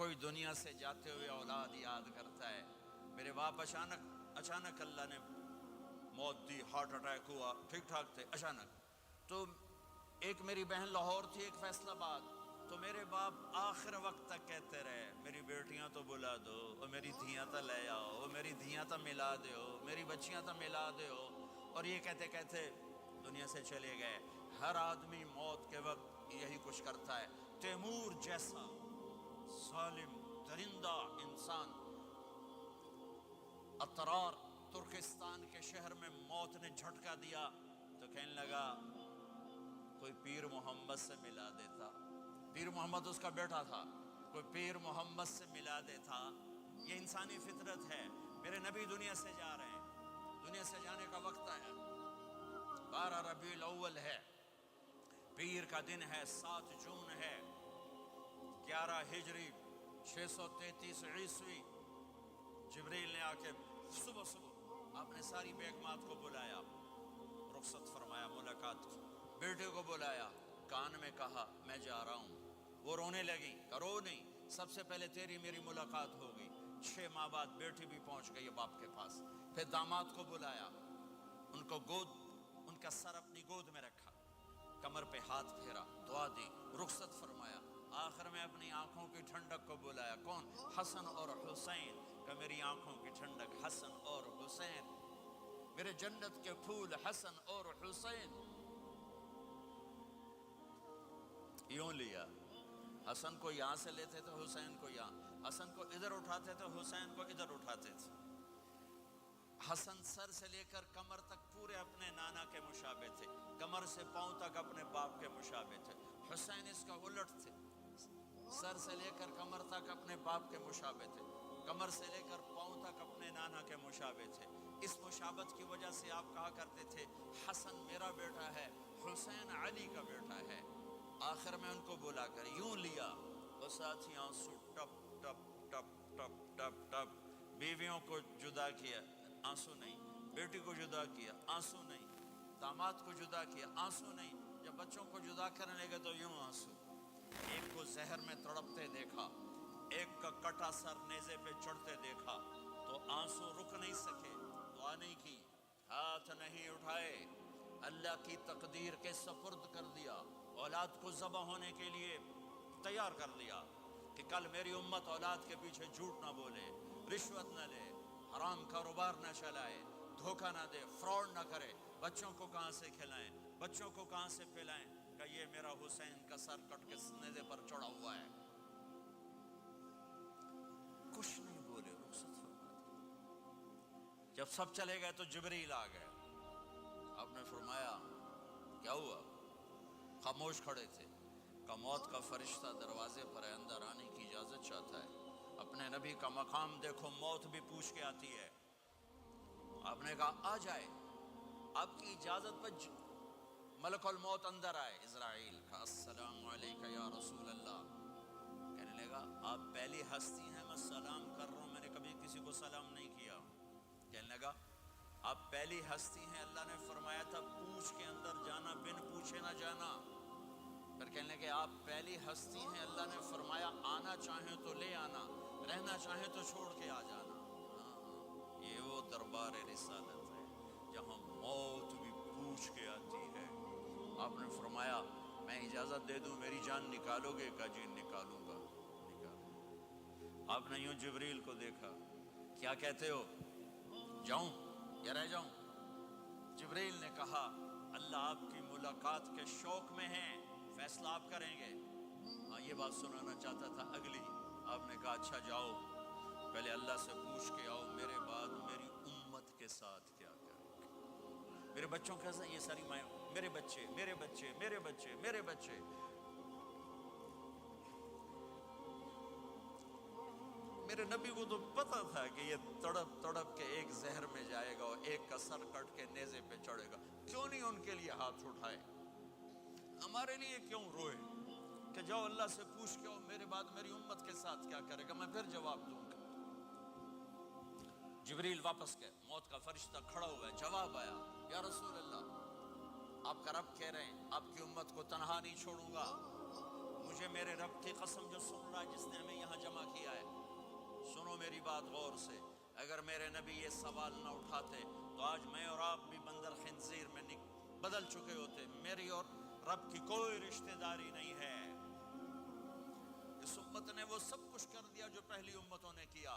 کوئی دنیا سے جاتے ہوئے اولاد یاد کرتا ہے، میرے باپ اچانک اللہ نے موت دی، ہارٹ اٹیک ہوا، ٹھیک ٹھاک تھے، اچانک۔ تو ایک میری بہن لاہور تھی، ایک فیصل آباد، تو میرے باپ آخر وقت تک کہتے رہے میری بیٹیاں تو بلا دو، اور میری دھیاں تو لے آؤ، اور میری دھیاں تو ملا دیو، میری بچیاں تو ملا دیو، اور یہ کہتے کہتے دنیا سے چلے گئے۔ ہر آدمی موت کے وقت یہی کچھ کرتا ہے۔ تیمور جیسا ظالم درندہ انسان اطرار ترکستان کے شہر میں موت نے جھٹکا دیا تو کہنے لگا کوئی پیر محمد سے ملا دیتا۔ پیر محمد اس کا بیٹا تھا، کوئی پیر محمد سے ملا دیتا۔ یہ انسانی فطرت ہے۔ میرے نبی دنیا سے جا رہے ہیں، دنیا سے جانے کا وقت ہے، 12 ربیع الاول ہے، پیر کا دن ہے، 7 جون ہے، 11 ہجری 633 عیسوی۔ جبریل نے آ کے صبح آپ نے ساری بیگمات کو بلایا، رخصت فرمایا، ملاقات کی، بیٹے کو بلایا، کان میں کہا میں جا رہا ہوں۔ وہ رونے لگی، رو نہیں، سب سے پہلے تیری میری ملاقات ہوگی۔ 6 ماہ بعد بیٹی بھی پہنچ گئی باپ کے پاس۔ پھر داماد کو بلایا، ان کا سر اپنی گود میں رکھا، کمر پہ ہاتھ پھیرا، دعا دی، رخصت فرمایا۔ آخر میں اپنی آنکھوں کی ٹھنڈک کو بلایا، کون؟ حسن اور حسین، کہ میری آنکھوں کی ٹھنڈک حسن اور حسین، میرے جنت کے پھول حسن اور حسین۔ یوں لیا، حسن کو یہاں سے لیتے تھے، حسین کو یہاں، حسن کو ادھر اٹھاتے تھے، حسین کو ادھر اٹھاتے تھے۔ حسن سر سے لے کر کمر تک پورے اپنے نانا کے مشابہ تھے، کمر سے پاؤں تک اپنے باپ کے مشابہ تھے۔ حسین اس کا الٹ تھے، سر سے لے کر کمر تک اپنے باپ کے مشابہ تھے، کمر سے لے کر پاؤں تک اپنے نانا کے مشابہ تھے۔ اس مشابہت کی وجہ سے آپ کہا کرتے تھے حسن میرا بیٹا ہے، حسین علی کا بیٹا ہے۔ آخر میں ان کو بلا کر یوں لیا، وہ ساتھی آنسو ٹپ ٹپ ٹپ ٹپ ٹپ ٹپ، بیویوں کو جدا کیا، آنسو نہیں، بیٹی کو جدا کیا، آنسو نہیں، داماد کو جدا کیا، آنسو نہیں، جب بچوں کو جدا کرنے لگے تو یوں آنسو۔ ایک کو زہر میں تڑپتے دیکھا، ایک کا کٹا سر نیزے پہ چڑھتے دیکھا تو آنسو رک نہیں سکے، دعا نہیں کی، ہاتھ نہیں اٹھائے، اللہ کی تقدیر کے سپرد کر دیا، اولاد کو ذبح ہونے کے لیے تیار کر لیا کہ کل میری امت اولاد کے پیچھے جھوٹ نہ بولے، رشوت نہ لے، حرام کاروبار نہ چلائے، دھوکہ نہ دے، فراڈ نہ کرے، بچوں کو کہاں سے کھلائیں، بچوں کو کہاں سے پلائیں، کہ یہ میرا حسین کا سر کٹ کے نیزے پر چڑھا ہوا ہے۔ کچھ نہیں بولے، رخصت فرما دی۔ جب سب چلے گئے تو جبریل آ گئے، آپ نے فرمایا کیا ہوا؟ خاموش کھڑے تھے، کہ موت کا فرشتہ دروازے پر ہے، اندر آنے کی اجازت چاہتا ہے۔ اپنے نبی کا مقام دیکھو، موت بھی پوچھ کے آتی ہے۔ آپ نے کہا آ جائے، آپ کی اجازت پر ملک الموت اندر آئے، اسرائیل کا السلام علیکہ یا رسول اللہ، کہنے لگا آپ پہلی ہستی ہیں، میں سلام کر رہا ہوں، میں نے کبھی کسی کو سلام نہیں کیا۔ کہنے لگا آپ پہلی ہستی ہیں، اللہ نے فرمایا تھا پوچھ کے اندر جانا، بن پوچھے نہ جانا۔ پھر کہنے لگے آپ پہلی ہستی ہیں، اللہ نے فرمایا آنا چاہیں تو لے آنا، رہنا چاہیں تو چھوڑ کے آ جانا۔ یہ وہ دربار رسالت ہے جہاں موت بھی پوچھ کے آتی ہے۔ آپ نے فرمایا میں اجازت دے دوں میری جان نکالو گے؟ کہ جی نکالوں گا، نکالو۔ آپ نے یوں جبریل کو دیکھا، کیا کہتے ہو، جاؤں یا رہ جاؤں؟ جبریل نے کہا اللہ آپ کی ملاقات کے شوق میں ہیں، فیصلہ آپ کریں گے۔ ہاں یہ بات سنانا چاہتا تھا اگلی۔ آپ نے کہا اچھا جاؤ، پہلے اللہ سے پوچھ کے آؤ میرے بعد میری امت کے ساتھ کیا کریں گے، میرے بچوں کے ساتھ، یہ ساری مائیں، میرے بچے میرے بچے میرے بچے میرے بچے۔ میرے نبی کو تو پتا تھا کہ یہ تڑپ تڑپ کے ایک زہر میں جائے گا اور ایک کا سر کٹ کے نیزے پہ چڑھے گا، کیوں نہیں ان کے لیے ہاتھ اٹھائے؟ ہمارے لیے کیوں روئے کہ جاؤ اللہ سے پوچھ کے میرے بعد میری امت کے ساتھ کیا کرے گا، میں پھر جواب دوں گا۔ جبریل واپس گئے، موت کا فرشتہ کھڑا ہوا ہے، جواب آیا یا رسول اللہ آپ کا رب کہہ رہے ہیں آپ کی امت کو تنہا نہیں چھوڑوں گا، مجھے میرے رب کی قسم جو سن رہا ہے جس نے ہمیں یہاں جمع کیا سنو میری بات غور سے، اگر میرے نبی یہ سوال نہ اٹھاتے تو آج میں اور آپ بھی بندر خنزیر میں بدل چکے ہوتے. میری اور رب کی کوئی رشتہ داری نہیں ہے. اس امت نے وہ سب کچھ کر دیا جو پہلی امتوں نے کیا.